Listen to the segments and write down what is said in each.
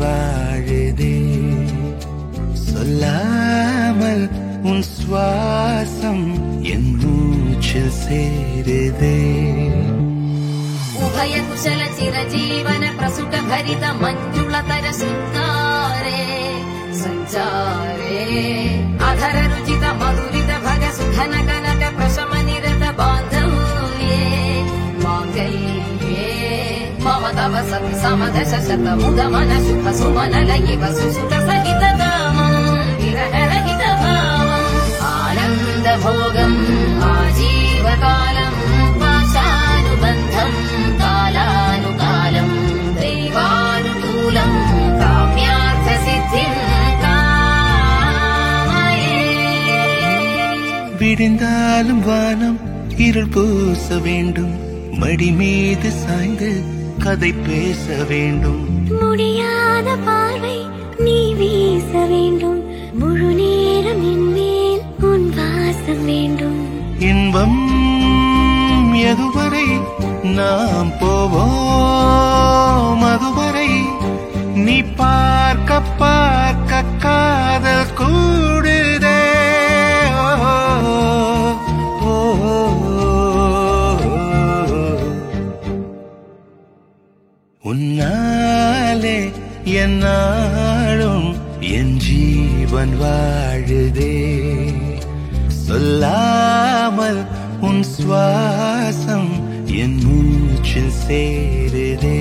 வாழுதே சொல்லாமல் உன் சுவாசம் என் மூச்சில் சேருதே उभय कुशल चिरजीवन प्रसुक भरित मञ्जुलतर शृङ्गारे सञ्चारे अधर रुचित मधुरित भग सुधन कनक प्रशम निरत बान्धव्ये माङ्गल्ये मम तव सति समदश शत मुद मन शुभ सुमन लयिव सुसुत सहित कामं विरह रहित भावम् आनन्द भोगम् आजीवकालम् पाशानुबन्धम् कालानुकालम् दैवानुकूलम् काम्यार्थ सिद्धिम् कामये விடிந்தாலும் வானம் இருள் பூச வேண்டும் மடி மீது சாய்ந்து கதை பேச வேண்டும் முடியாத பார்வை நீ வீச வேண்டும் முழு நேரம் என் மேல் உன் வாசம் வேண்டும் இன்பம் எதுவரை நாம் போவோம் அதுவரை நீ பார்க்க பார்க்க காதல் கூடுதே உன்னாலே என்னாலும் என் ஜீவன் வாழுதே சொல்லாமல் உன் சுவாசம் என் மூச்சில் சேருதே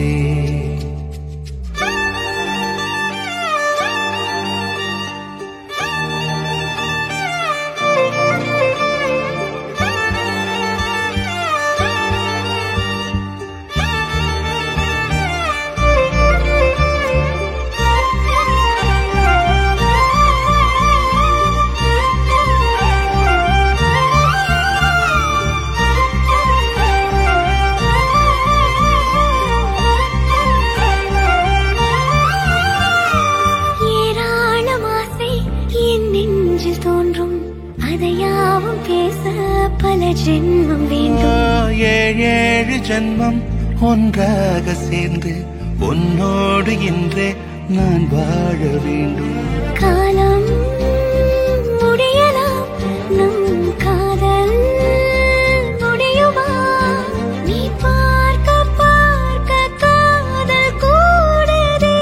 ஜென்மம் வேண்டும் ஏழு ஜென்மம் ஒன்றாக சேர்ந்து உன்னோடு இன்றே நான் வாழ வேண்டும் காலம் முடியலாம் நம் காதல் முடியுமா நீ பார்க்க பார்க்க காதல் கூடுதே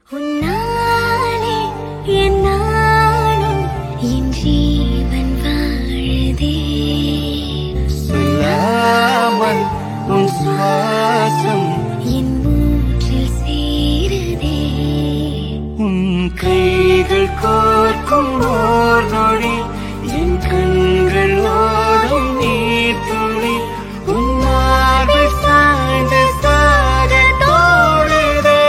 உன்னாலே என்னாலும் என் ஜீவன் வாழுதே சொல்லாமல் உன் சுவாசம் என் மூச்சில் சேருதே உன் கைகள் கோர்க்கும் ஓர் நொடி என் கண்கள் ஓடும் நீர் துளி உன் மார்பில் சாய்ந்து சாக தோடுதே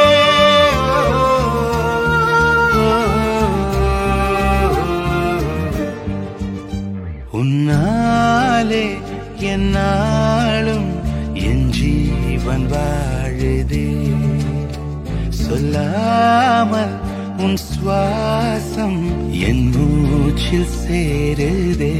உன்னாலே என்னாலும் என் ஜீவன் வாழுதே சொல்லாமல் உன் சுவாசம் என் மூச்சில் சேருதே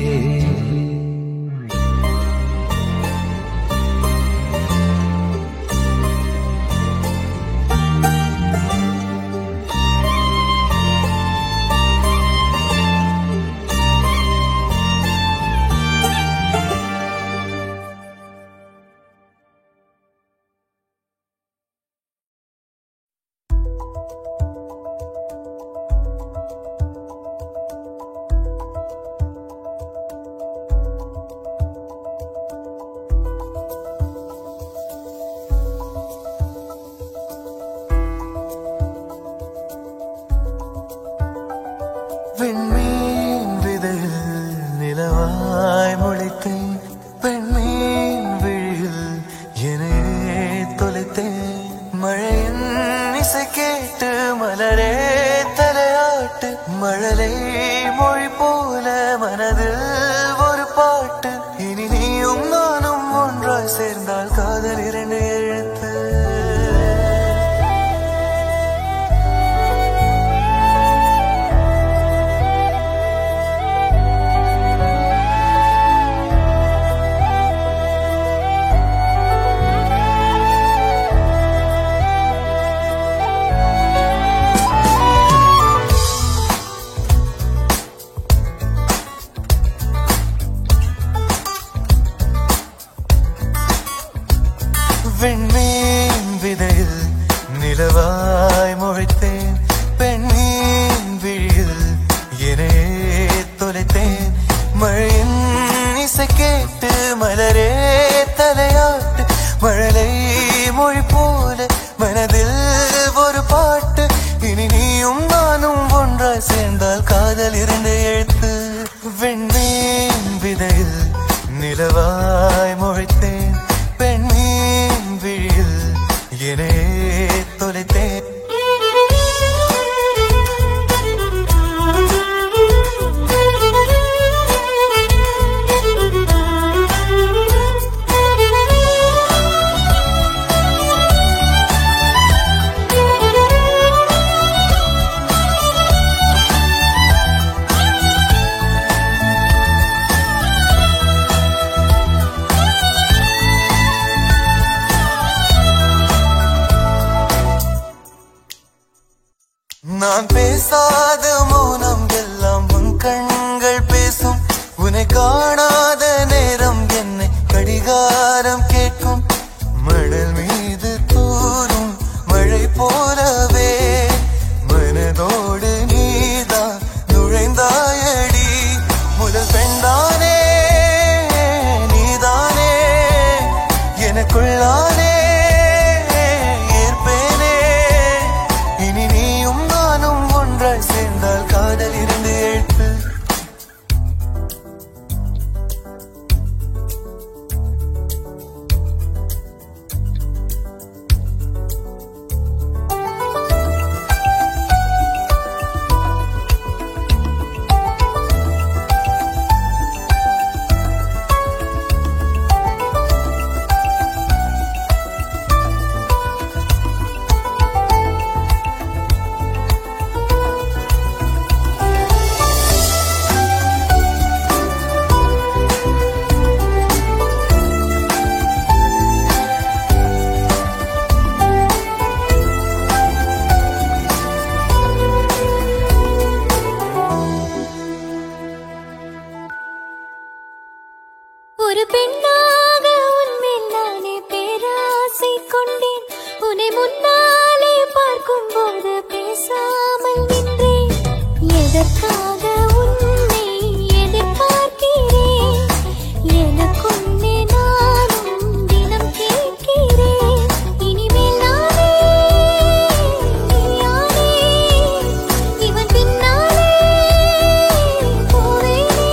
விண்மீன் விதையில் நிலவாய் முளைத்தேன் பெண்ணின் விழியில் என்னே தொலைத்தேன் மழையின் இசை கேட்டு மலரே தலையாட்டு மழலை மொழி போல மனதில் ஒரு பாட்டு இனி நீயும் நானும் ஒன்றாய் சேர்ந்தால் காதல் இருந்த எழுத்து விண்மீன் விதையில் நிலவாய் முளைத்தேன் பெண்ணின் விழியில் என்னே தொலைத்தேன் நான் பேசாத மௌனம் எல்லாம் உன் கண்கள் பேசும் உன்னை காணாத நேரம் என்னை கடிகாரம் கேட்கும் மணல் மீது தூரும் மழை போலவே மனதோடு நீதான் நுழைந்தாயடி முதல் பெண்தானே நீதானே எனக்குள்ளானே சேர்ந்தால் காதல் இருந்து எழுத்து ஒரு பெண்ணாக உன்மேல் நானே பேராசை கொண்டேன் உன்னை முன்னாலே பார்க்கும் போது பேசாமல் நின்றேன் எதற்காக உன்னை எதிர்பார்க்கிறேன் எனக்குன்னே நானும் தினம் கேட்கிறேன் இனிமேல் நானே நீயானே இவன் பின்னாலே போவேனே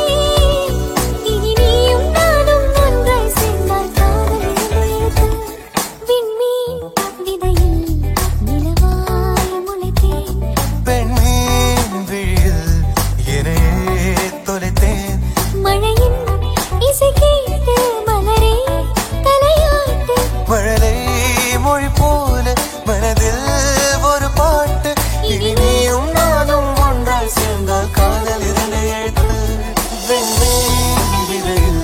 இனி நீயும் நானும் ஒன்றாய் சேர்ந்தால் காதல் எழுது விண்மீன் விதையில் நிலவாய் முளைத்தேன் பெண்ணின் விழியில் என்னே தொலைத்தேன் மழையின் இசை கேட்டு மலரே தலையாட்டு மழலை மொழி போல மனதில் ஒரு பாட்டு இனி நீயும் நானும் ஒன்றாய் சேர்ந்தால் காதல் இருந்த எழுத்து விண்மீன் விதையில்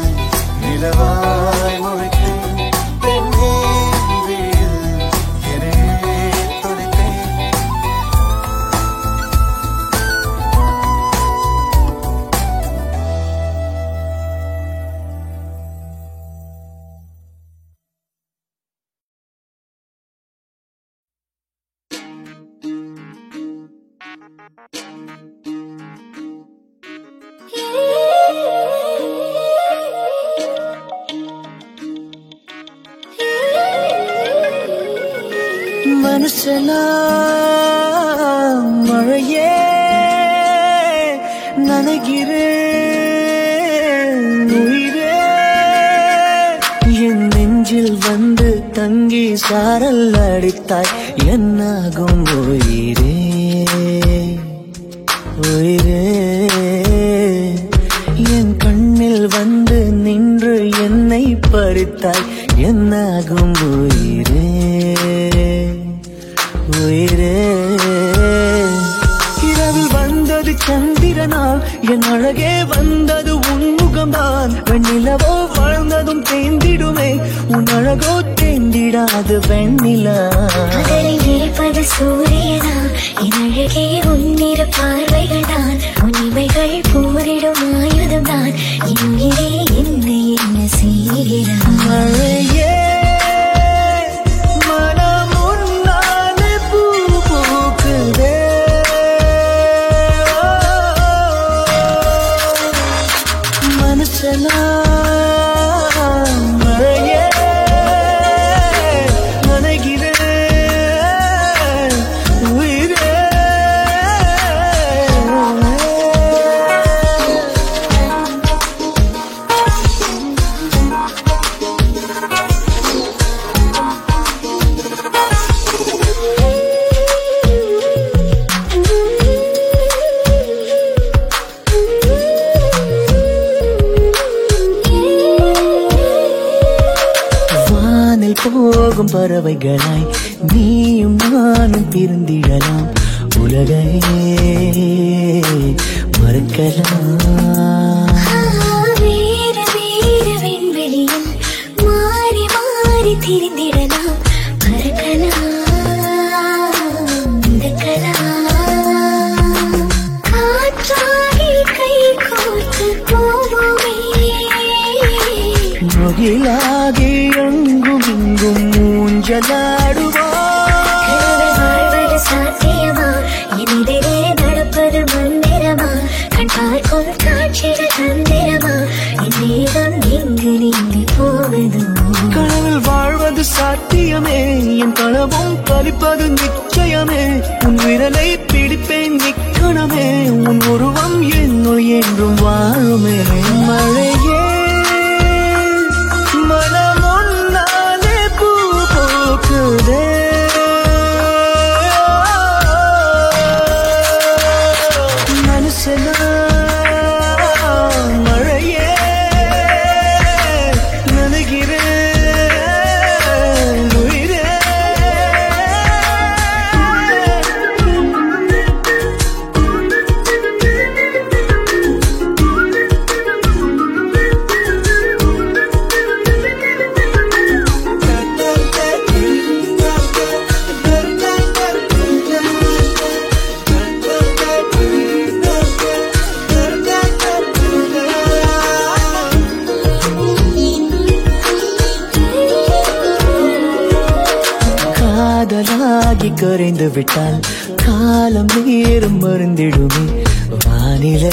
நிலவாய் முளைத்தேன் பெண்ணின் விழியில் என்னே தொலைத்தேன் மனுஷனா மழையே நனைகிறேன் உயிரே என் நெஞ்சில் வந்து தங்கி சாரல் அடித்தாய் என்னாகும் உயிரே உயிரே என் கண்ணில் வந்து நின்று என்னை பறித்தாய் என்னாகும் உயிரே உயிரே இரவில் வந்தது சந்திரனால் என் அழகே வந்தது உன்முகம்தான் வெண்ணிலவோ வாழ்ந்ததும் தேந்திடுமே உன் அழகோ தேந்திடாது வெண்ணிலா இருப்பது சூரியனா என் அழகே உன்னிரு பார்வைகள் தான் உன்னிமைகள் போரிடும் ஆயுதம் தான் என்னை என்ன செய்கிறான் மழையே போகும் பறவைகளாய் நீயும் நானும் பிரிந்திடலாம். உலகையே மறக்கலாம். வேறு வேறு விண்வெளியில் மாறி மாறி திரிந்திடலாம். மறக்கலாம் காற்றாகி கை கோர்த்து போவோமே. முகிலாகி எங்கும் இங்கும் ஊஞ்சலாடுவோம். வாழ்வது சாத்தியமா? எதிரே நடப்பது மந்திரமா? கண் பார்க்கும் காட்சிகள் தந்திரமா? இந்நேரம் எங்கு நீங்கி போவதோ? கனவில் வாழ்வது சாத்தியமே, என் கனவும் பலிப்பது நிச்சயமே. உன் விரலை பிடிப்பேன் நிக்கணமே, உன் உருவம் என்னுள் என்றும் வாழுமே. மழையே மனம் ஒன்னாலே பூ பூக்குதே. மனுஷனா மழையே நனைகிறேன் உயிரே. காதலாகி கரைந்து விட்டால் காலம் நேரம் மறந்திடுமே. வானிலை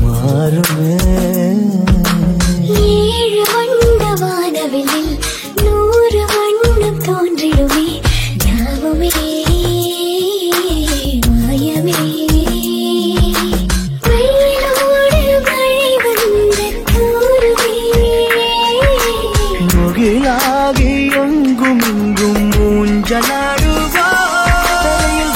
மாறுமே. 7 வண்ண வானவில்லில் 100 வண்ணம் தோன்றிடுமே. யாவுமே மாயமே. வெயிலோடு மழை வந்து தூறுமே. முகிலாகி எங்கும் இங்கும் ஊஞ்சலாடுவாயில்.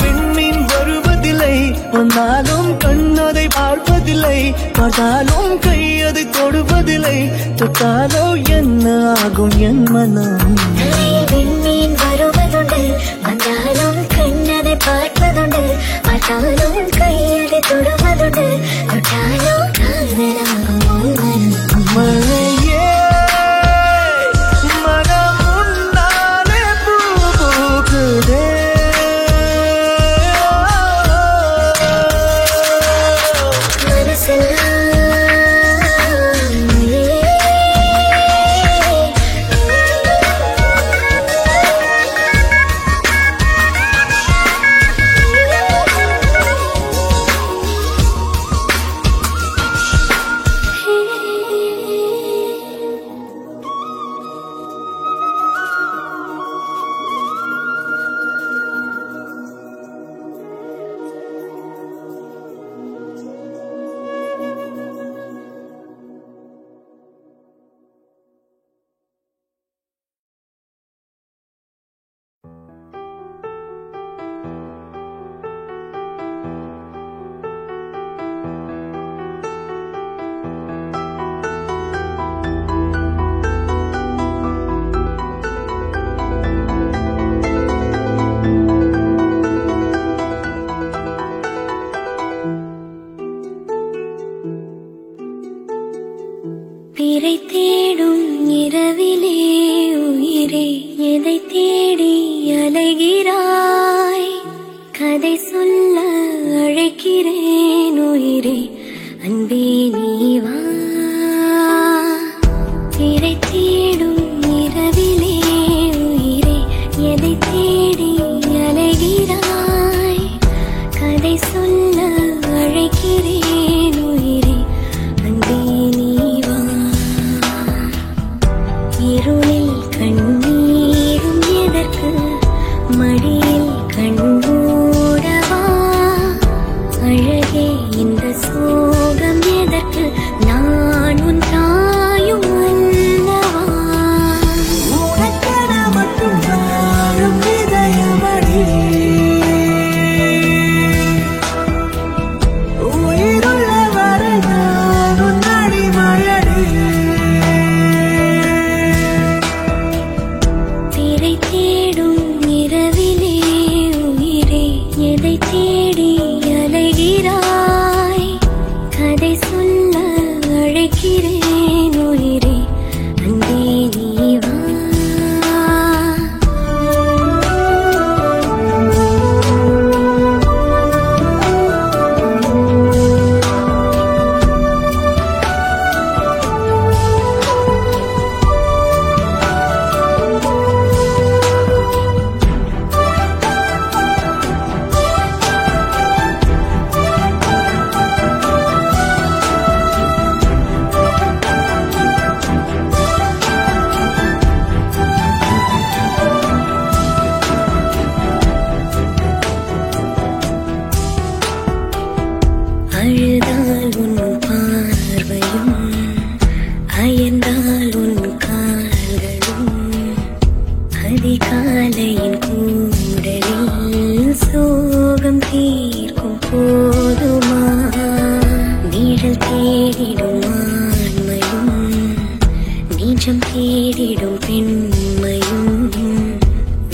விண்மீன் வருவதில்லை, வந்தாலும் கண்ணதை பார்ப்பதில்லை. பார்த்தாலும் கையதை தொடுவதில்லை. தொட்டாலோ என்ன ஆகும் என் மனம்? விண்மீன் வருவதுண்டு, வந்தாலும் கண்ணதை பார்ப்பதுண்டு. பார்த்தாலும் கையதை தொடுவதுண்டு. தொட்டாலோ காதலாகும் மனம். மழையே மனம் உன்னாலே பூ பூக்குதே. பிறை தேடும் இரவிலே உயிரே எதை தேடி அலைகிறாய்? கதை சொல்ல அழைக்கிறேன் உயிரே அன்பே நீ வா. பிறை தேடும் இரவிலே உயிரே எதை தேடி அலைகிறாய்? கதை சொல்ல அழைக்கிறேன் உயிரே அன்பே நீ வா. இருளில் கண்ணீரும் எதற்கு? மடியில் கண்மூடவா? அழகே இந்த சோகம் எதற்கு? நான் உன் தாயும் அல்லவா? உனக்கென மட்டும் வாழும் இதயமடி. அயர்ந்தால் உன் கால்களும் அதிகாலையின் கூடலில் சோகம் தீர்க்கும் போதுமா நீழல் தேடிடும் ஆண்மையும் நீச்சம் தேடிடும் பெண்மையும்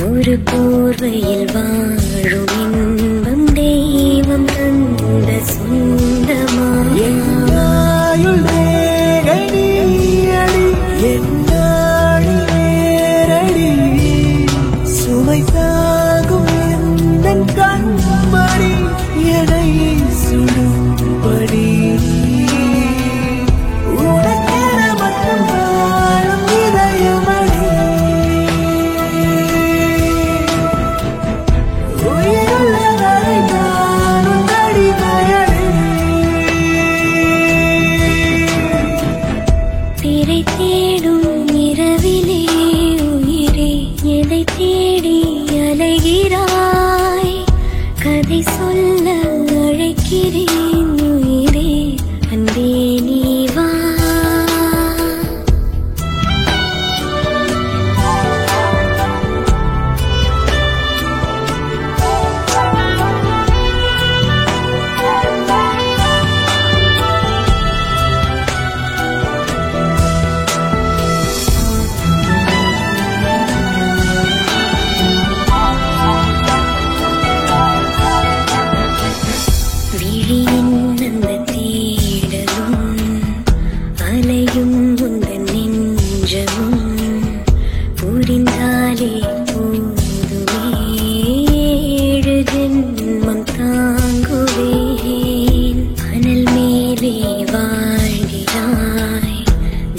ஒரு போர்வையில் வாழும் இன்பம் தெய்வம் தந்த சொந்தமா என்னாயுள் வேகடி என்னாடி நேரடி சுமை தாங்கும் எந்தன் கண்மணி எனை சுடும்படி உனக்கென மட்டும் வாழும் இதயமடி உயிருள்ள வரை நானும் அடிமையடி பிறை தேடும் இரவிலே உயிரே எதை தேடி அலைகிறாய் கதை சொல்ல அழைக்கிறேன் உயிரே அன்பே நீ வா விழியின் அந்த தேடலும் அலையும் உந்தன் நெஞ்சமும் புரிந்தாலே போதுமே ஏழு ஜென்மம் தாங்குவேன் அனல் மேலே வாழ்கிறாய்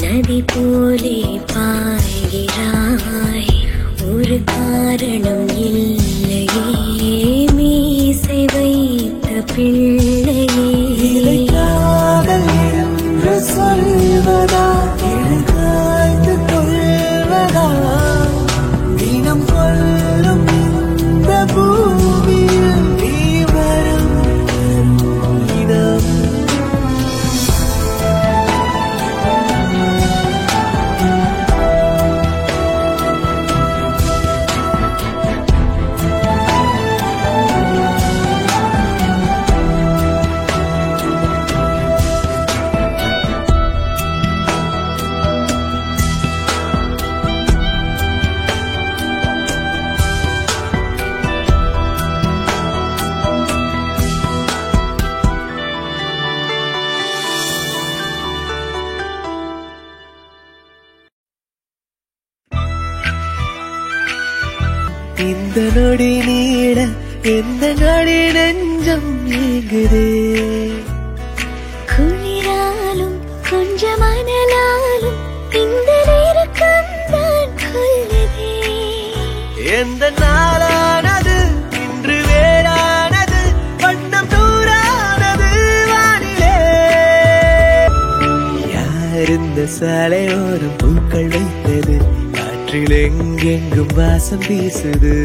நதி போலே பாய்கிறாய் ஒரு காரணம் இல்லையே மீசை வைத்த பிள்ளையே காதல் என்று சொல்வதா எழுகாய்ந்து கொள்வதா தினம் கொள்ளும் இந்த பூமியில் நீ வரும் இடம் இந்த நொடி நீட எந்த நொடி நெஞ்சம் நீங்குதே குளிராலும் கொஞ்சம் அனலாலும் இந்த நெருக்கம் தான் கொள்ளுதே எந்த நாளானது இன்று வேறானது வண்ணம் தூரானது வானிலே யார் இந்த சாலையோரம் பூக்கள் வைத்தது காற்றில் எங்கெங்கும் வாசம் வீசுது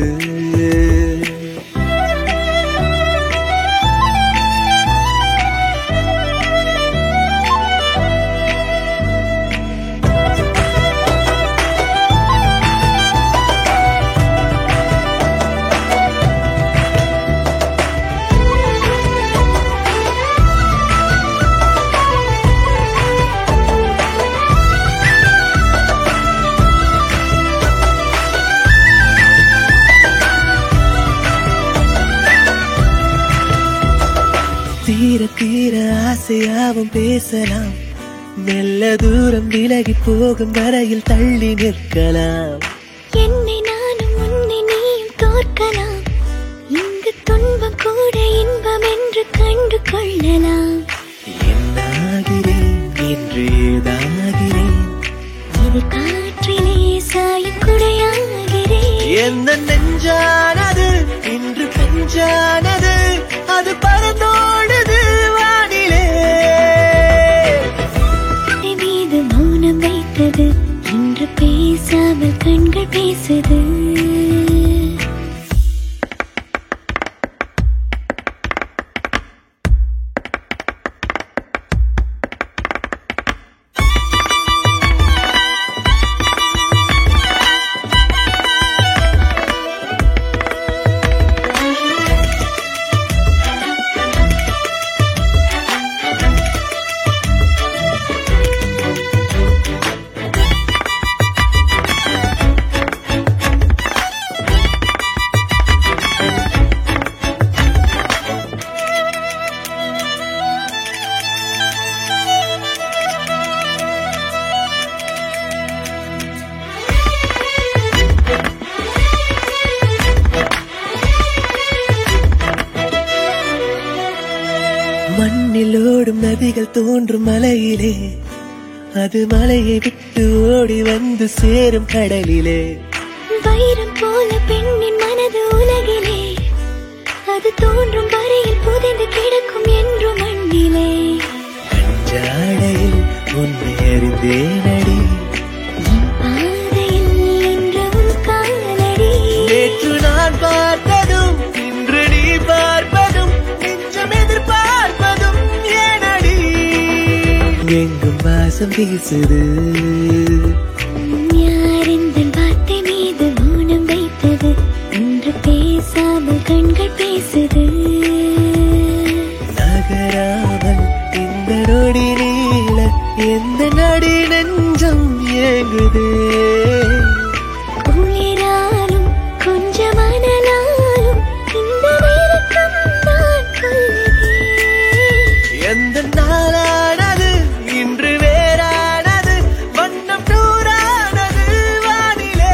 தீர தீர ஆசையாவும் பேசலாம் மெல்ல தூரம் விலகி போகும் வரையில் தள்ளி நிற்கலாம் என்னை நானும் உன்னை நீயும் தோற்கலாம் இங்கு துன்பம் கூட இன்பம் என்று கண்டு கொள்ளலாம் என்னாகிறேன் என்று ஏதாகிறேன் இது காற்றிலே சாயக்குடையாகிறேன் என்ன நெஞ்சானது இன்று பெஞ்சானது அது பறந்தோடுது வானிலே மீது மௌனம் வைத்தது இன்று பேசாமல் கண்கள் பேசுது நதிகள் தோன்றும் மலையிலே அது மலையை விட்டு ஓடி வந்து சேரும் கடலிலே வைரம் போல பெண்ணின் மனது உலகிலே அது தோன்றும் வரையில் புதைந்து கிடக்கும் என்று மண்ணிலே அஞ்சாடையில் உன்னை அறிந்தேனடி பாதையில் என்றும் காலடி நேற்று நான் பார்த்ததும் இன்று நீ பார்ப்பதும் நெஞ்சம் எதிர்பார்ப்பதும் ஏனடி எங்கும் வாசம் வீசுது யாரெந்தன் வார்த்தை மீது மௌனம் வைத்தது என்று பேசாமல் கண்கள் பேசுது நகராமல் இந்த நொடி நீள எந்த நடி நெஞ்சம் ஏங்குது உயிராலும் கொஞ்சம் மனநாளும் இந்த நேரக்கம் நான் கொள்ளுதே எந்த நாளானது இன்று வேறானது வண்ணம் நூறானது வானிலே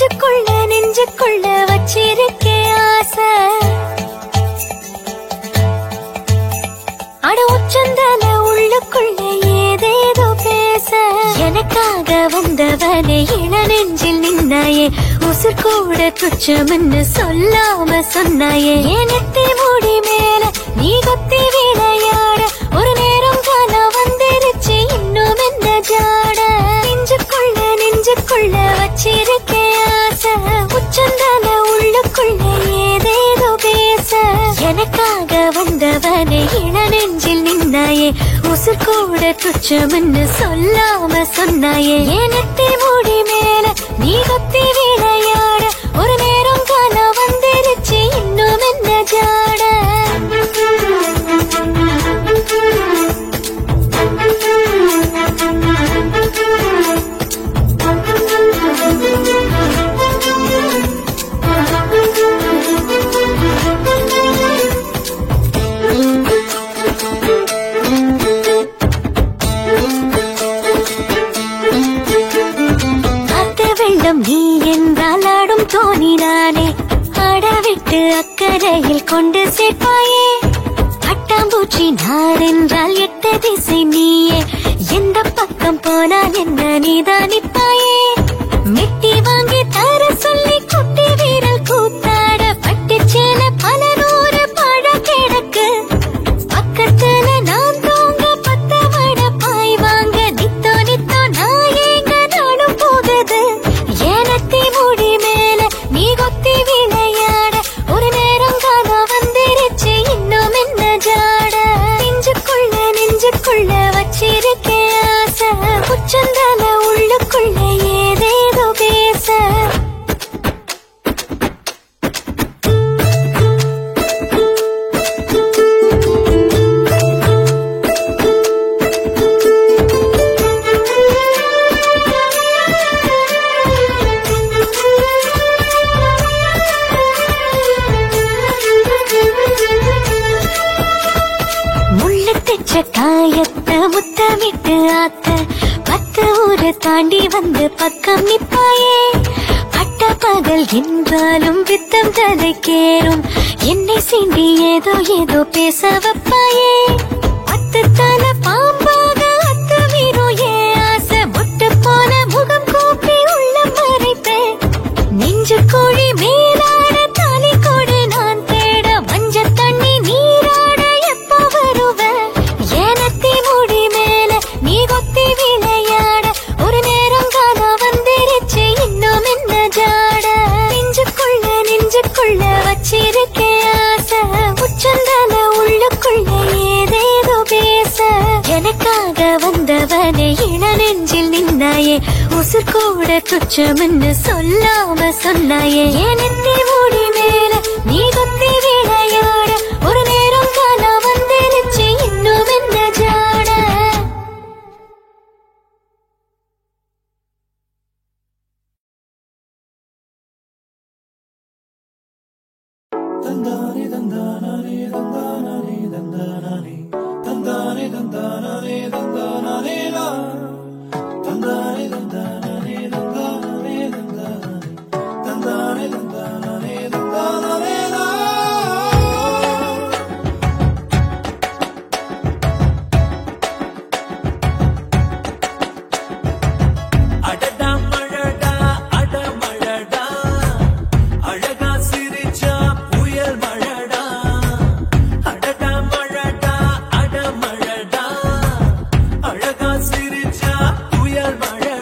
நெஞ்சுக்குள்ள வச்சிருக்கே ஆசை அட உச்சந்தல உள்ளுக்குள்ள ஏதேதோ பேச எனக்காக வந்தவனே இள நெஞ்சில் நின்னாயே உசுர் கூட துச்சம்னு சொல்லாம சொன்னாயே எனத்தே மூடி மேல நீ கொத்தி விளையாட ஒரு நேரம் காலம் வந்துருச்சு இன்னும் என்ன ஜாட நெஞ்சுக்குள்ள வச்சிருக்கே ஆசை உச்சந்தல உள்ளுக்குள்ள ஏதேதோ பேச எனக்காக வந்தவனே இள நெஞ்சில் நின்னாயே உசுர் கூட துச்சம்னு சொல்லாம சொன்னாயே எனத்தே மூடி மேல நீ கொத்தி விளையாட ஒரு நேரம் காலம் வந்துருச்சு இன்னும் என்ன ஜாட நீ என்றால் ஆடும் தோணினானே ஆடவிட்டு அக்கறையில் கொண்டு சேர்ப்பாயே பட்டாம்பூச்சி நான் என்றால் எட்ட திசை நீயே எந்த பக்கம் போனால் என்ன நீதான் நிப்பாயே மெட்டி வாங்கி தர சொல்லி குட்டி வீரல் கூத்தாட பட்டு சேல பல நூறு பாட கிடக்கு பக்கத்துல நான் தூங்க பத்த மட பாய் வாங்க நித்தோ நித்தோ நான் எங்க நாடும் போகுது எனத்தி முடி மேல நீ கொத்தி விளையாட ஒரு நேரம் காலம் வந்துருச்சு இன்னும் என்ன ஜாட நெஞ்சுக்குள்ள வச்சிருக்கே ஆசை உச்சந்தல உள்ளுக்குள்ள ஏதேதோ பேச காயத்த முத்தமிட்டு ஆத்த பத்து ஊரு தாண்டி வந்து பக்கம் நிப்பாயே பட்ட பகல் என்றாலும் வித்தம் தலைக்கேறும் என்னை சீண்டி ஏதோ ஏதோ பேச வைப்பாயே பத்து தல பாம்பாக அத்து வீரும் ஏ ஆசை முட்டு போல முகம் கூப்பி உள்ள மறைப்பேன் நெஞ்சு கோழி மேலாட தாலி கொடு நான் தேட மஞ்ச தண்ணி நீராட எப்ப வருவேன் எனத்தி முடி மேல நீ கொத்தி விளையாட ஒரு நேரம் காலம் வந்துருச்சு இன்னும் என்ன ஜாட நெஞ்சுக்குள்ள வச்சிருக்கே ஆசை உச்சந்தல உள்ளுக்குள்ள ஏதேதோ பேச எனக்காக வந்தவனே இள நெஞ்சில் நின்னாயே உசுர் கூட துச்சம்னு சொல்லாம சொன்னாயே என் நெத்தி மூடி மேல நீ குத்தி விளையாட ஒரு நேரம் காலா வந்துருச்சு இன்னும் என்ன ஜாட தந்தானே தந்தானே தந்தானே தந்தானே தந்தானே தந்தானே தந்தானே தந்தானே தந்தானே தந்தானே தந்தானே தந்தானே தந்தானே அடடா மழடா அடமழடா அழகா சிரிச்சா புயல் மழடா அடடா மழடா அடமழடா அழகா சிரிச்சா புயல் மழடா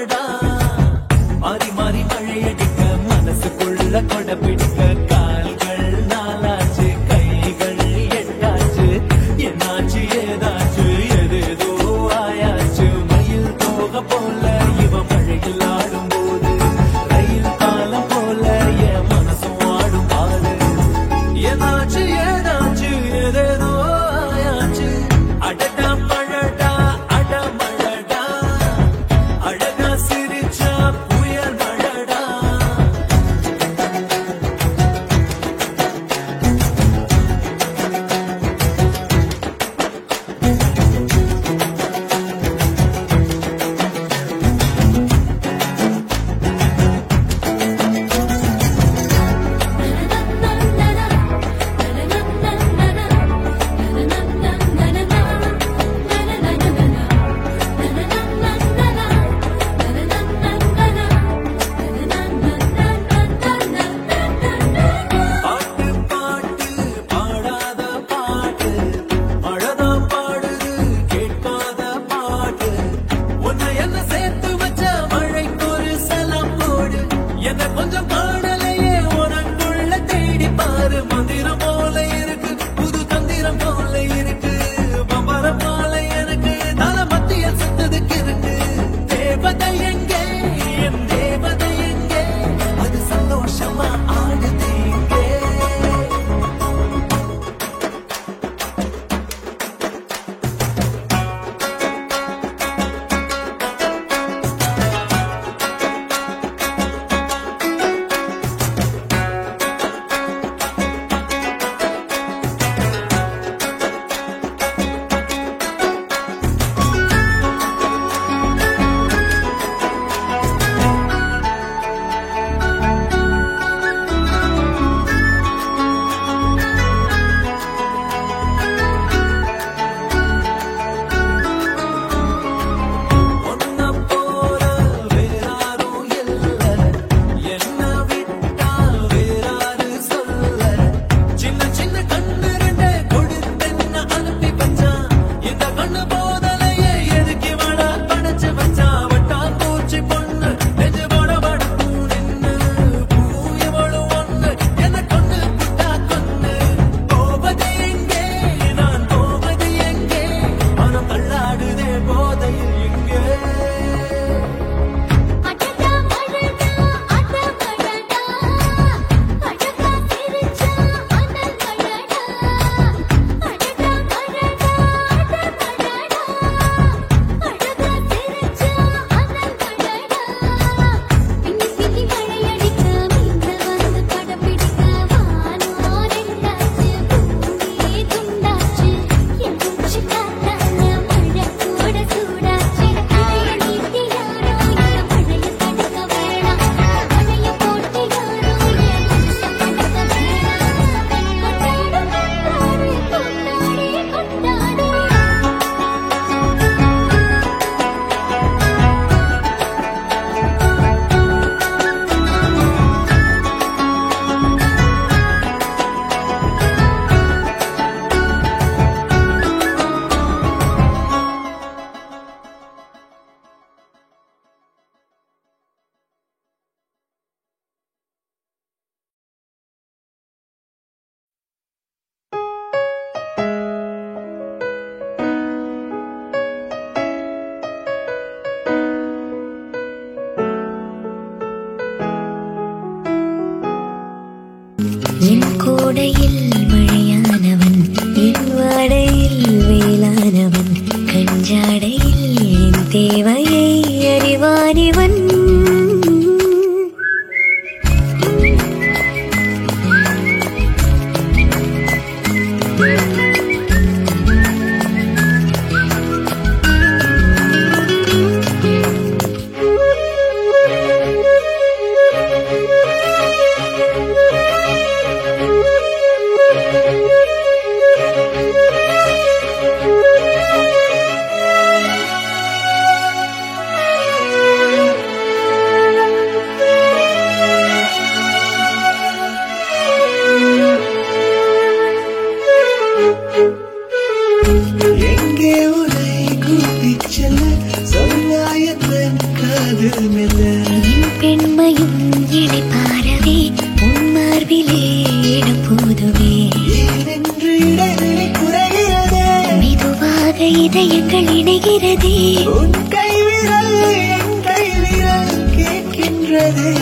காலமே ஏனென்று இடைவெளி குறைகிறதே மெதுவாக இதயங்கள் இணைகிறதே உன் கைவிரல் என் கைவிரல் கேட்கின்றதே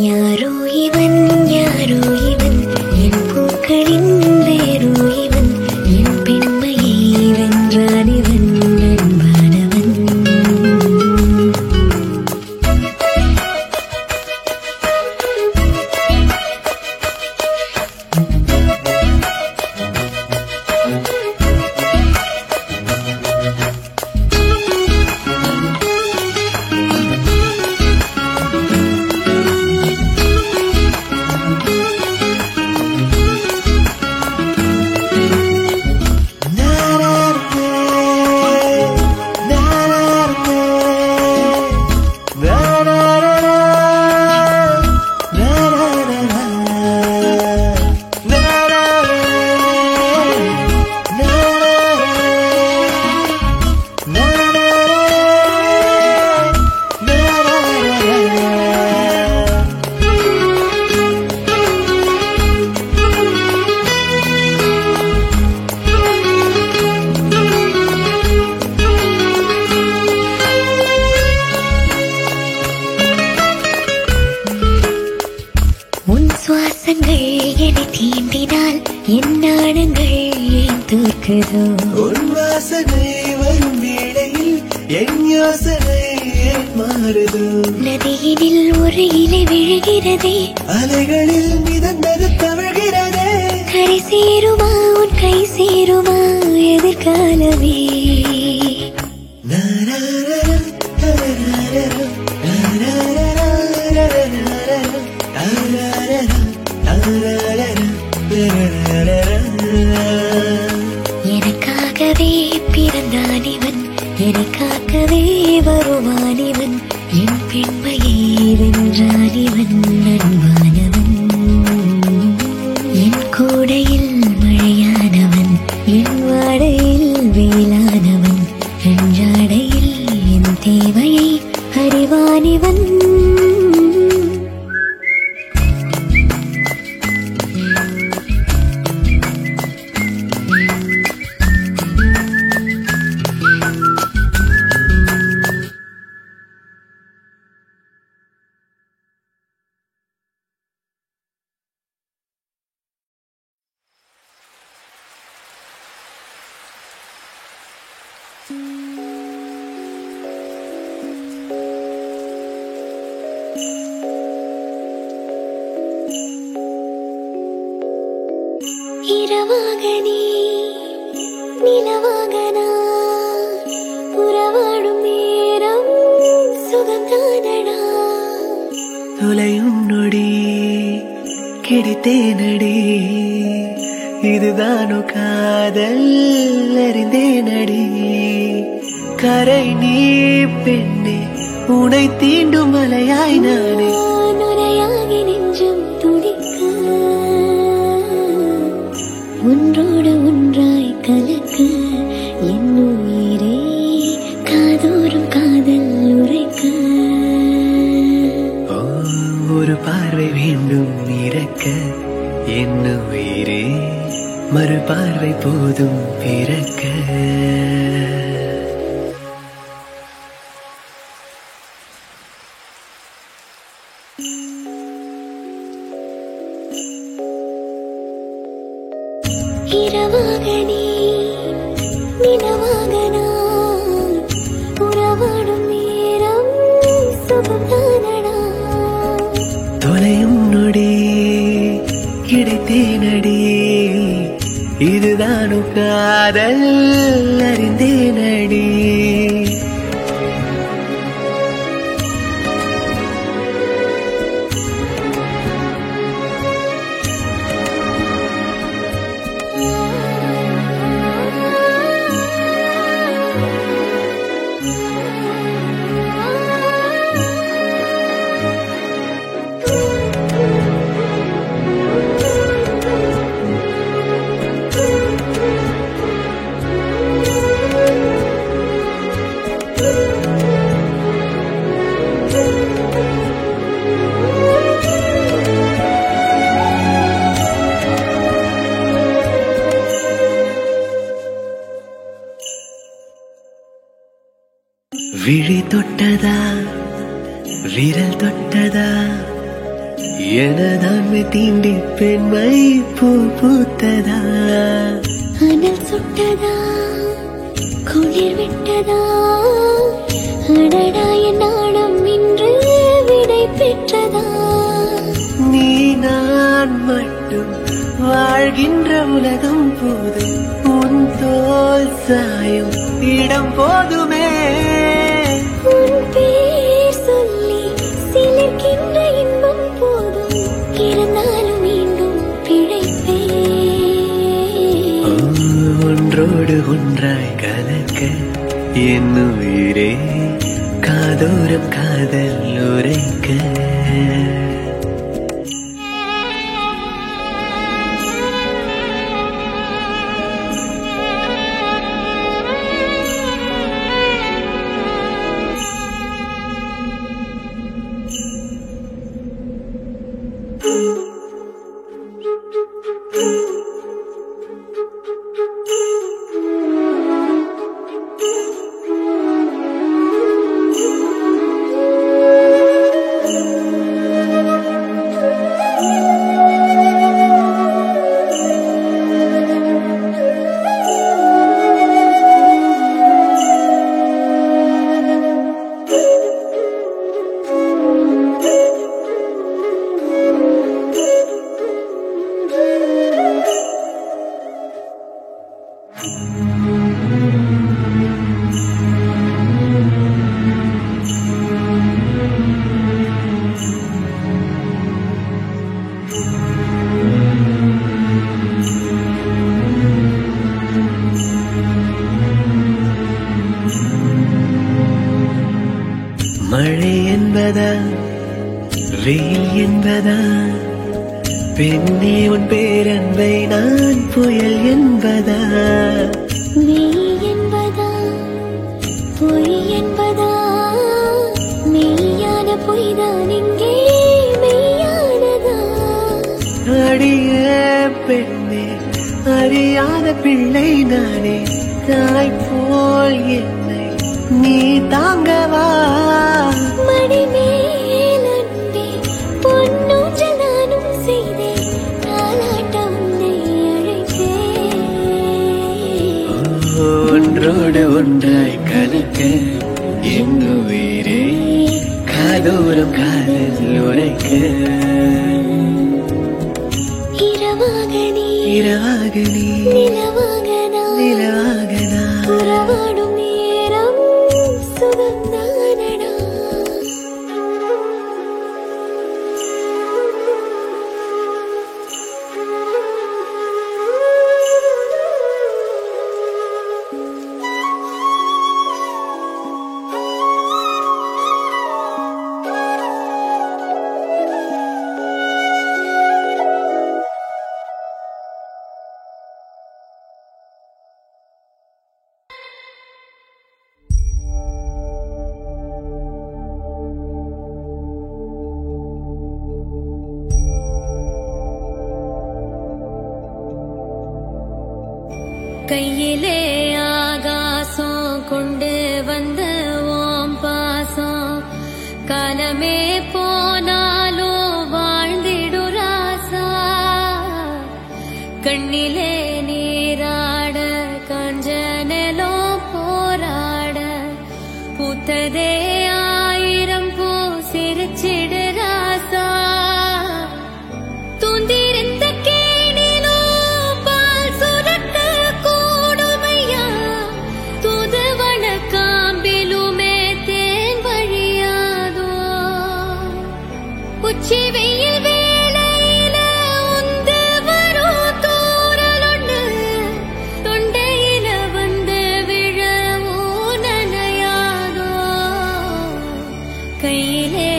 யாரோ இவன் யாரோ இவன் என் பூக்களின் வேரோ இவன் என் பெண்மையை வென்றான் இவன் அன்பானவன் உன் சுவாசங்கள் என்னை தீண்டினால் என் நாணங்கள் ஏன் தோற்குதோ உன் வாசனை வரும் வேளையில் என் யோசனை ஏன் மாறுதோ நதியினில் ஒரு இலை விழுகிறதே அலைகளில் மிதந்தது தவழ்கிறதே கரை சேருமா உன் கை சேருமா எதிர்காலமே எனக்காகவே பிறந்தான் இவன் எனக்காகவே வருவான் இவன் என் பெண்மையை வென்றான் இவன் அன்பானவன் என் கோடையில் மழையானவன் என் வாடையில் வேளானவன் அன்றாடையில் என் தேவையை அறிவான் இவன் இரவாக நீ நிலவாக நான் உறவாடும் நேரம் சுகம்தானடா தொலையும் நொடி கிடைத்தேனடி இதுதானோ காதல் அறிந்தேனடி கரை நீ பெண்ணே உனை தீண்டும் மலையாய் நானே நுரையாகி நெஞ்சம் துடிக்க ஒன்றோடு ஒன்றாய் கலக்க என் உயிரே காதோறும் காதல் உரைக்க ஒரு பார்வை வேண்டும் இறக்க என் உயிரே மறு பார்வை போதும் பிறக்க இரவாக நீ நிலவாக நான் உறவாடும் நேரம் சுகம்தானடா தொலையும் நொடி கிடைத்தேனடி இதுதானோ காதல் அறிந்தேனடி விழி தொட்டதா விரல் தொட்டதா எனதான்மை தீண்டி பெண்மை பூ பூத்ததா அனல் சுட்டதா குளிர் விட்டதா அடடா என் நாணம் இன்று விடை பெற்றதா நீ நான் மட்டும் வாழ்கின்ற உலகம் போதும் உன் தோல் சாயும் இடம் போதுமே உன் பேர் சொல்லி சிலிர்க்கின்ற இன்பம் போதும் இருந்தாலும் மீண்டும் பிழைப்பே ஒன்றோடு ஒன்றாய் கலக்க என் உயிரே காதோரம் காதல் உரைக்க மழை என்பதா வெயில் என்பதா பெண்ணே உன் பேரன்பை நான் புயல் என்பதா மெய் என்பதா பொய் என்பதா மெய்யான பொய்தான் இங்கே மெய்யானதா அடிய பெண்ணே அறியாத பிள்ளை நானே தாய் போல் என்னை நீ தாங்கவா மடி மேல் அன்பே பொன்னூஞ்சல் நானும் செய்தேன் தாலாட்ட உன்னை அழைத்தேன் ஒன்றோடு ஒன்றாய் கலக்க என் உயிரே காதோரம் காதல் உரைக்க இரவாக நீ நிலவாக நான் உறவாடும் நேரம் சுகந்தானடா கையிலே ஆகாசம் கொண்டு வந்த ஓம் பாசம் காலமே போனாலும் வாழ்ந்திடு ராசா கண்ணிலே நீராட கஞ்சனலோ போராட பூத்ததே ஆயிரம் பூ சிரிச்சிடு ராசா தூந்திருந்த கேணிலோ பால் சுரக்க கூடுமையா தூதுவன காம்பிலுமே தேன் வழியாதோ உச்சி வெயில் வேளையில உந்து வரும் தூறலொன்னு தொண்டையில வந்து விழவோ நனையாதோ கையிலே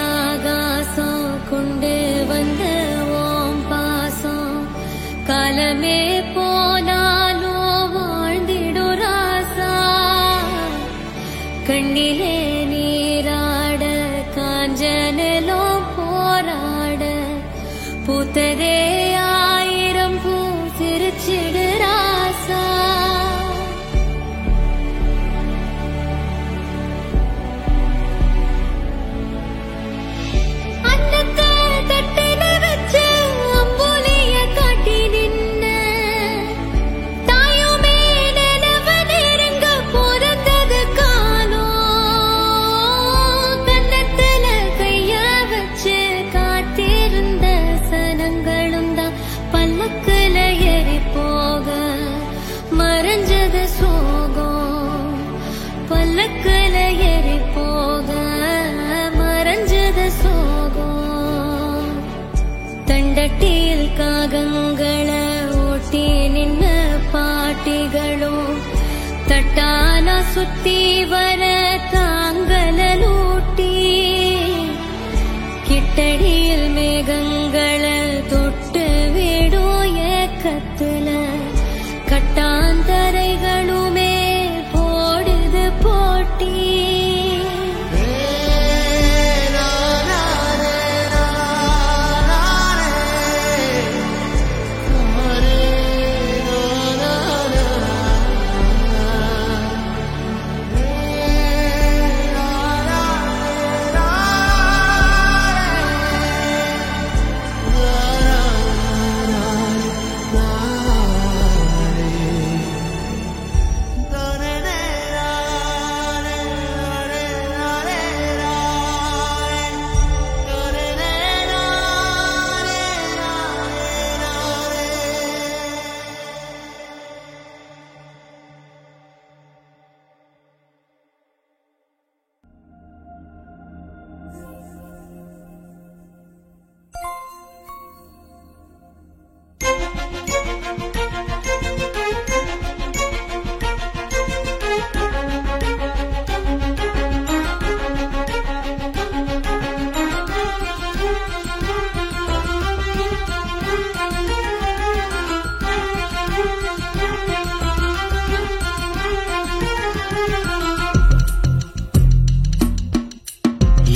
ஆகாசம் கொண்டு வந்த ஓம் பாசம் காலமே போனாலோ வாழ்ந்திடு ராசா கண்ணிலே நீராட காஞ்சனலோ போராட பூத்ததே ஆயிரம் பூ சிரிச்சிடு ராசா சுத்தி வர தாங்கலூட்டி கிட்டடியில் மேகங்களை தொட்டு விடும் ஏக்கத்துல கட்டாந்தரைகளுமே போடுது போட்டி.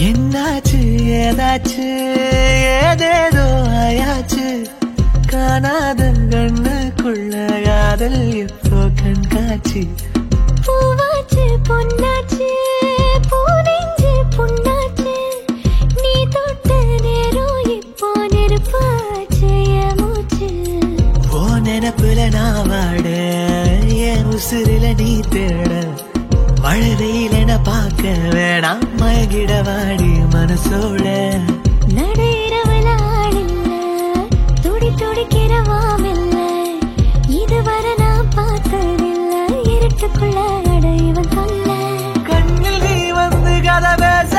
என்னாச்சு ஏதாச்சு ஏதேதோ ஆயாச்சு காணாத கண்ணுக்குள்ள காதல் இப்போ கண்காட்சி. பூவாச்சு பொன்னாச்சு பூனெஞ்சு புண்ணாச்சு நீ தொட்ட நேரம் இப்போ நெருப்பாச்சு மூச்சு. ஓ நினப்புல நான் வாட என் உசுரில நீ தேட மழை வெயிலென பார்க்க வேணாம் மயங்கிட வாடி மனசோட. நடையிறவல ஆளில்ல துடி துடிக்கிறவாமில்ல இதுவரை நான் பார்த்ததில்ல இருட்டுக்குள்ள அடைவன் சொல்ல. கண்ணில் நீ வந்து கதை பேச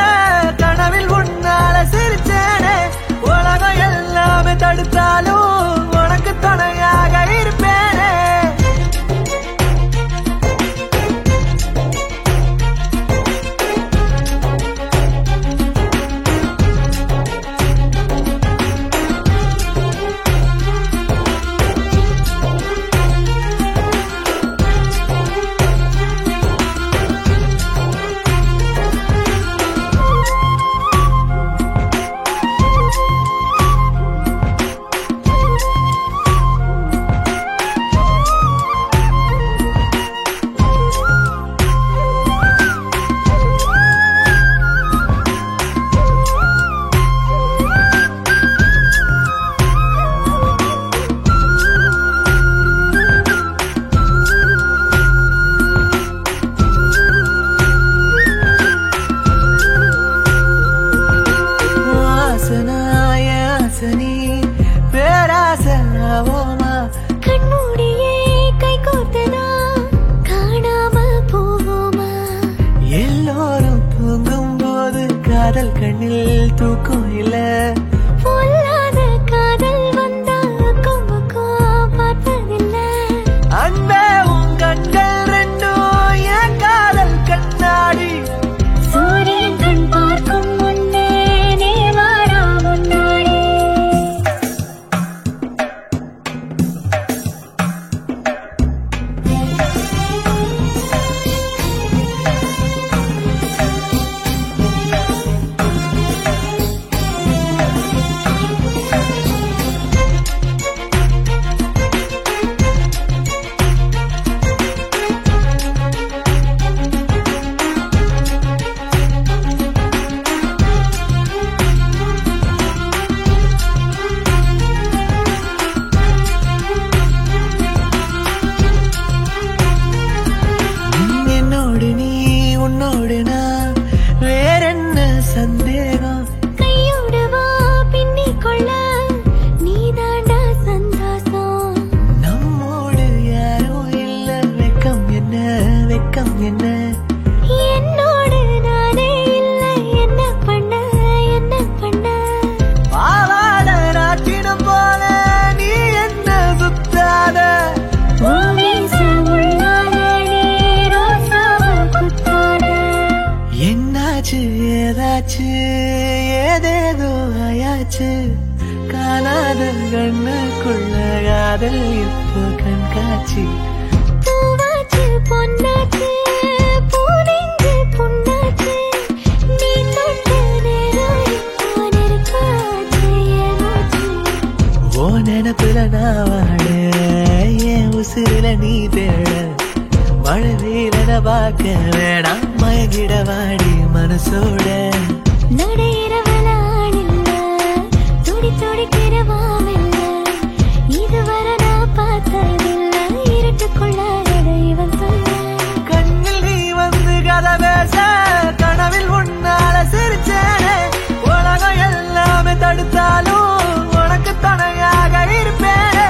கனவில் உன்னால சிரிச்சேனே உலகம் எல்லாமே தடுத்தாலும் உனக்கு துணையாக இருப்பேனே. கண்மூடியே கை கோர்த்தனா காணாம போவோமா. எல்லோரும் தூங்கும் போது காதல் கண்ணில் தூக்கம் இல்ல. பொல்லாத காதல் வந்தா அக்கம் பார்த்ததில்லை. அன்பே உன் கண்கள் ரெண்டும் என் காதல் கண்ணாடி. சூரியன் கண் பார்க்கும் முன்னே நீ வாரா முன்னாடி. காதல் இப்போ கண்காட்சி பூவாச்சு பொன்னாச்சு பூரிங்கு புண்ணாச்சு நீ தொட்ட நேரம் போனிருக்காச்சு ஏமாச்சு ஓ நினப்புல நான் வாழ என் உசுருல நீ தேட மழை வெயில பார்க்க வேணாம் மயங்கிட வாடி மனசோட நடையிறவல ஆளில்ல துடி துடிக்கிறவாமில்ல இதுவரை நான் பார்த்ததில்ல இருட்டுக்குள்ள இவன் சொல்ல கண்ணில் நீ வந்து கதை பேச கனவில் உன்னால சிரிச்சேனே உலகம் எல்லாமே தடுத்தாலும் உனக்கு துணையாக இருப்பேனே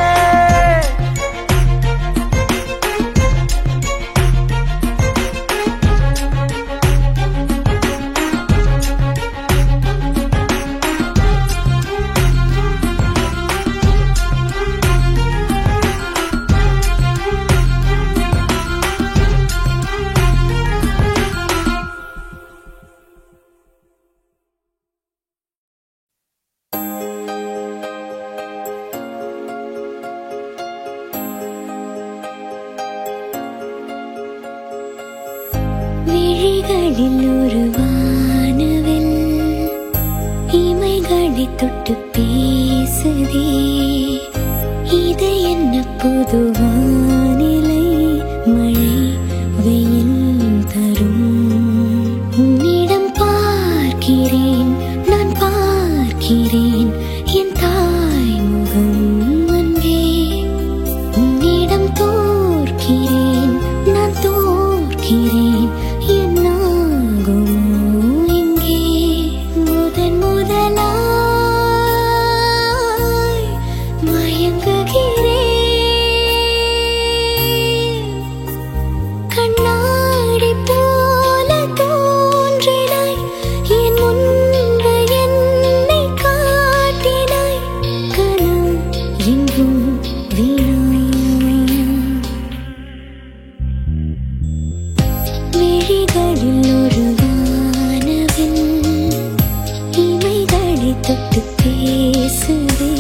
விழிகளில் ஒரு வானவில் இமைகளை தொட்டு பேசுதே இது என்ன புது வானிலை மழை வெயில் தரும் உன்னிடம் பார்க்கிறேன் நான் பார்க்கிறேன் என் தாய் முகம் அன்பே உன்னிடம் தோற்கிறேன் நான் தோற்கிறேன் என்னாகுமோ இங்கே முதன் முதலாய் மயங்குகிறேன் கண்ணாடி போல தோன்றினாய் என் முன்பு என்னை காட்டினாய் கனம் எங்கும் வீணா விழிகளில் ஒரு வானவில் இமைகளை தொட்டு பேசுதே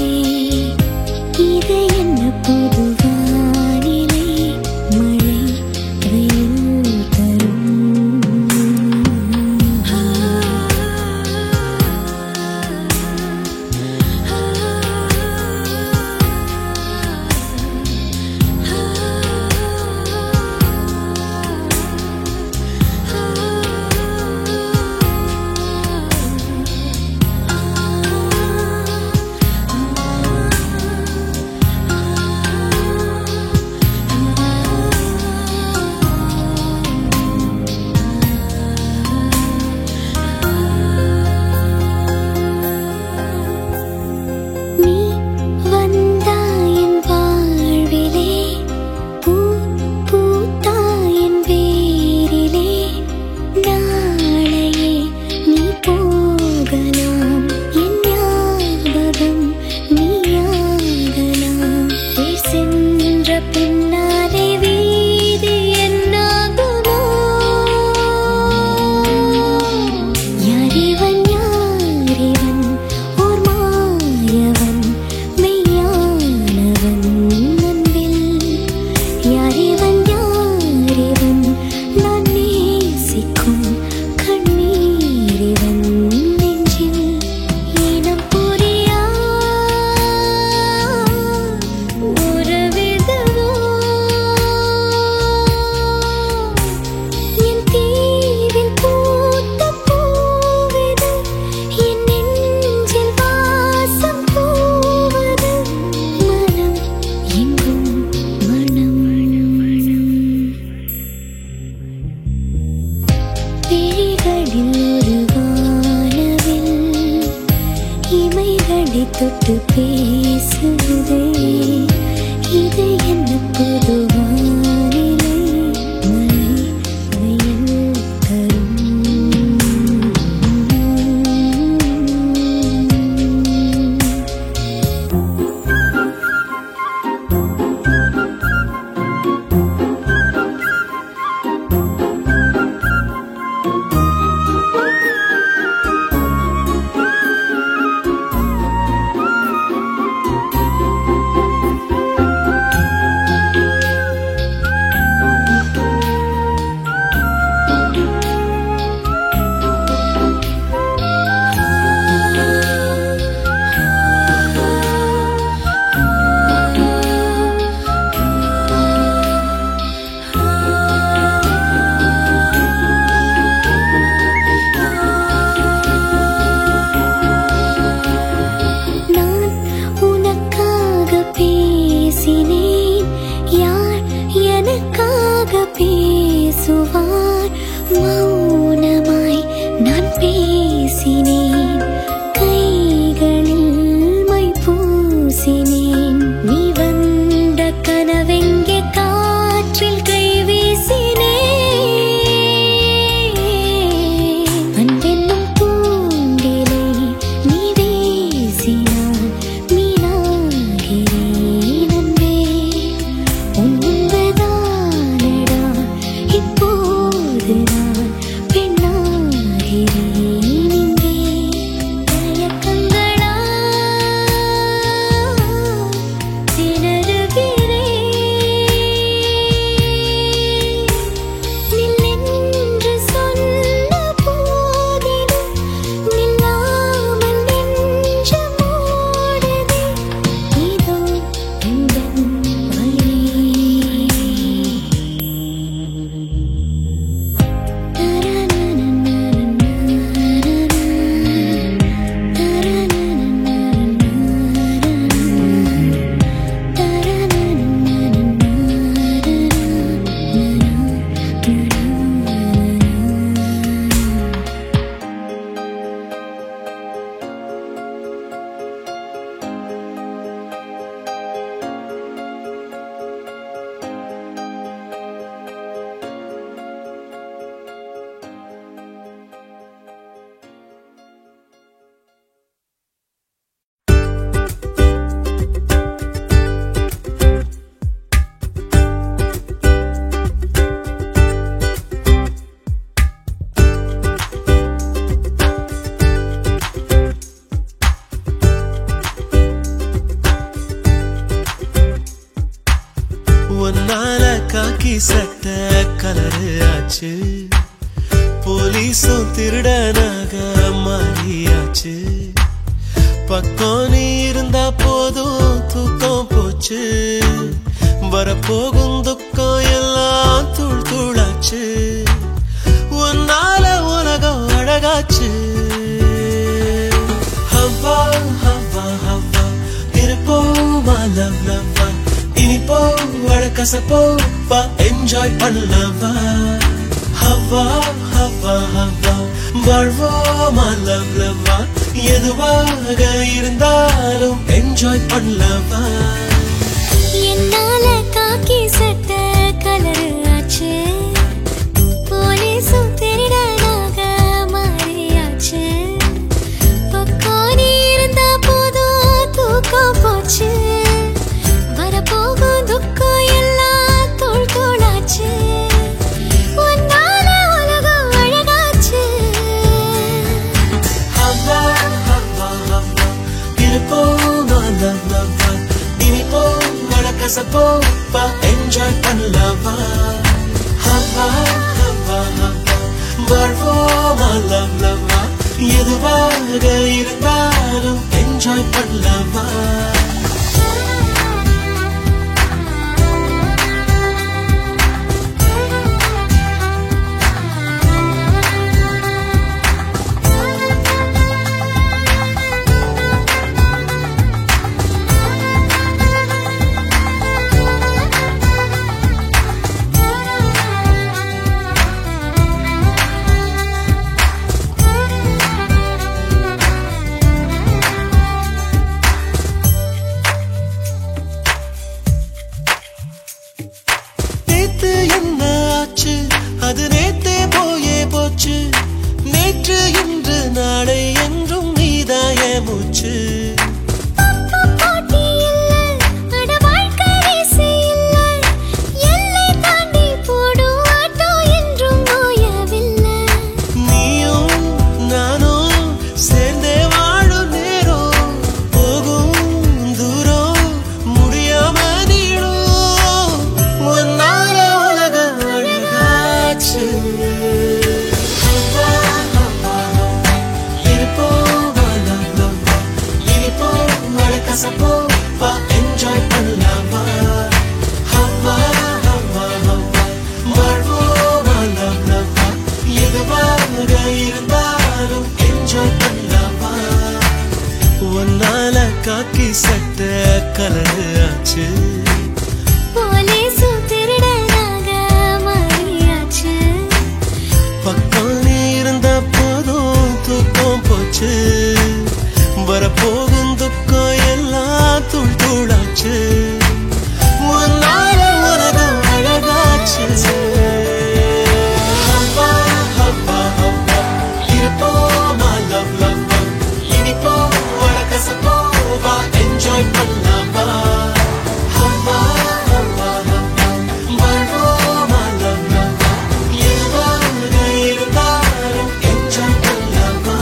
இது என்ன புது வானிலை மழை வெயில் தரும் நீ வந்தாயின் வாழ்விலே பூ பூத்தாயின் வேரிலே நாளையே நீ போகலாம் என் ஞாபகம் நீயாகலாம் பேர் சென்ற பின்னாலே வீதி என்னாகுமோ யாரிவன் யாரிவன் ஓர் மாயவன் மெய்யானவன் அன்பில் யாரிவன் யாரிவன் நான் நேசிக்கும் கண்ணீரிவன் நெஞ்சில் இனம் புரியா உறவிதுவோ என் தீவில் பூத்த பூவிது என் நெஞ்சில் வாசம் பூவது மனம் எங்கும் மனம் விழிகளில் ஒரு வானவில் இமைகளை தொட்டு பேசுதே இது என்ன புது வானிலை மழை வெயில் தரும் ஒன்னால காக்கி சட்ட கலரு ஆச்சு போலீஸும் திருடனாக மாறியாச்சு பக்கம் நீ இருந்தா போதும் தூக்கம் போச்சு வரப்போகும் துக்கம் எல்லாம் தூள் தூளாச்சு ஒன்னால உலகம் அழகாச்சு ஹவ்வா ஹவ்வா ஹவ்வா இருப்போமா லவ் லவ்வா இனிப்போ வழக்கசப்போ வா என்ஜாய் பண்ணலவா ஹவ்வா ஹவ்வா ஹவ்வா வாழ்வோமா லவ் லவ்வா எதுவாக இருந்தாலும் என்ஜாய் பண்ணலவா என்னால காக்கி சட்ட கலரு ஆச்சு போலீஸும் திருடனாக மாறியாச்சு பக்கம் நீ இருந்தா போதும் தூக்கம் போச்சு வரப்போகும் துக்கம் எல்லாம் தூள் தூளாச்சு ஒன்னால உலகம் அழகாச்சு ஹவ்வா ஹவ்வா ஹவ்வா இருப்போமா லவ் லவ்வா இனிப்போ வழக்கசப்போ வா என்ஜாய் பண்ணலவா ஹவ்வா ஹவ்வா ஹவ்வா வாழ்வோமா லவ் லவ்வா எதுவாக இருந்தாலும் என்ஜாய் பண்ணலவா அது நேத்தே போயே போச்சு நேற்று இன்று நாளை என்றும் நீதாய மூச்சு நீயும் நானும் சேர்ந்தே வாழும் நேரம் போகும் தூரம் முடியாம நீடும் ஒன்னால உலக அழகாச்சு கசப்போ வா என்ஜாய் பண்ணலாமா ஹவ்வா ஹவ்வா ஹவ்வா வாழ்வோமா லவ் லவ்வா எதுவாக இருந்தாலும் என்ஜாய் பண்ணலாமா ஒன்னால காக்கி சட்ட கலரு ஆச்சு போலீஸும் திருடனாக மாறியாச்சு பக்கம் நீ இருந்தா போதும் தூக்கம் போச்சு வரப்போகும் துக்கம் எல்லாம் தூள் தூளாச்சு ஒன்னால உலகம் அழகாச்சு ஹவ்வா ஹவ்வா ஹவ்வா இருப்போமா லவ் லவ்வா இனிப்போ வழக்கசப்போ வா என்ஜாய் பண்ணலாமா ஹவ்வா ஹவ்வா ஹவ்வா வாழ்வோமா லவ் லவ்வா எதுவாக இருந்தாலும் என்ஜாய் பண்ணலாமா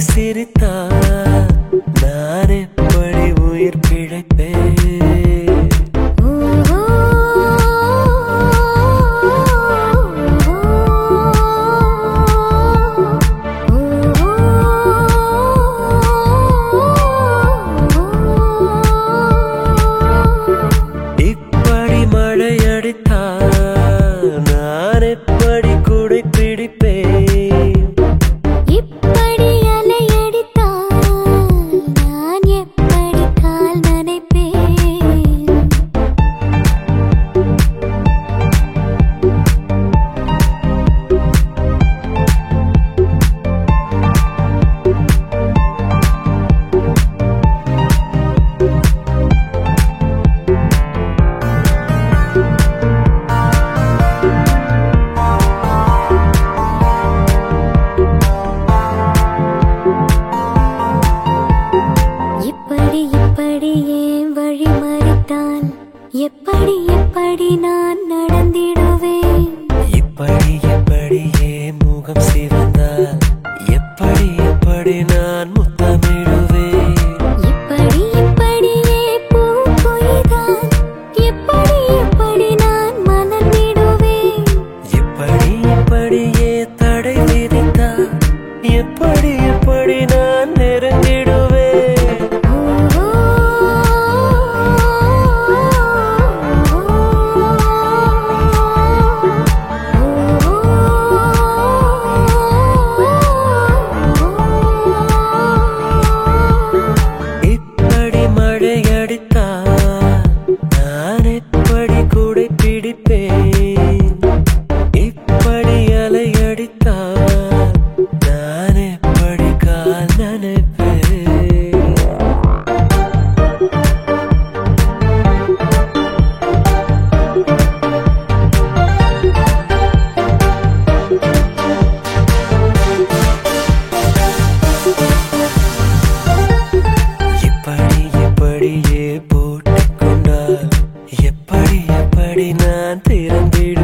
சிரித்தால் நான் எப்படி உயிர் பிழைப்பேன் இப்படியே வழி மறித்தால் எப்படி எப்படி நான் நடந்திடுவேன் இப்படி எப்படியே முகம் சிவந்தால் எப்படி எப்படி நான் முத்தமிடுவேன் இப்படி இப்படியே பூ கொய்தால் எப்படி எப்படி நான் மலர்ந்திடுவேன் இப்படி இப்படியே தடை விதித்தால் எப்படி எப்படி நான் நெருங்கிடுவேன் இப்படி மழை அடித்தால் நான் எப்படி கூடை பிடிப்பேன் இப்படி அலை அடித்தால் நான் எப்படி கால் நனைப்பேன் இப்படி இப்படியே போட்டுக்கொண்டால் எப்படி எப்படி நான் திறந்திடுவேன்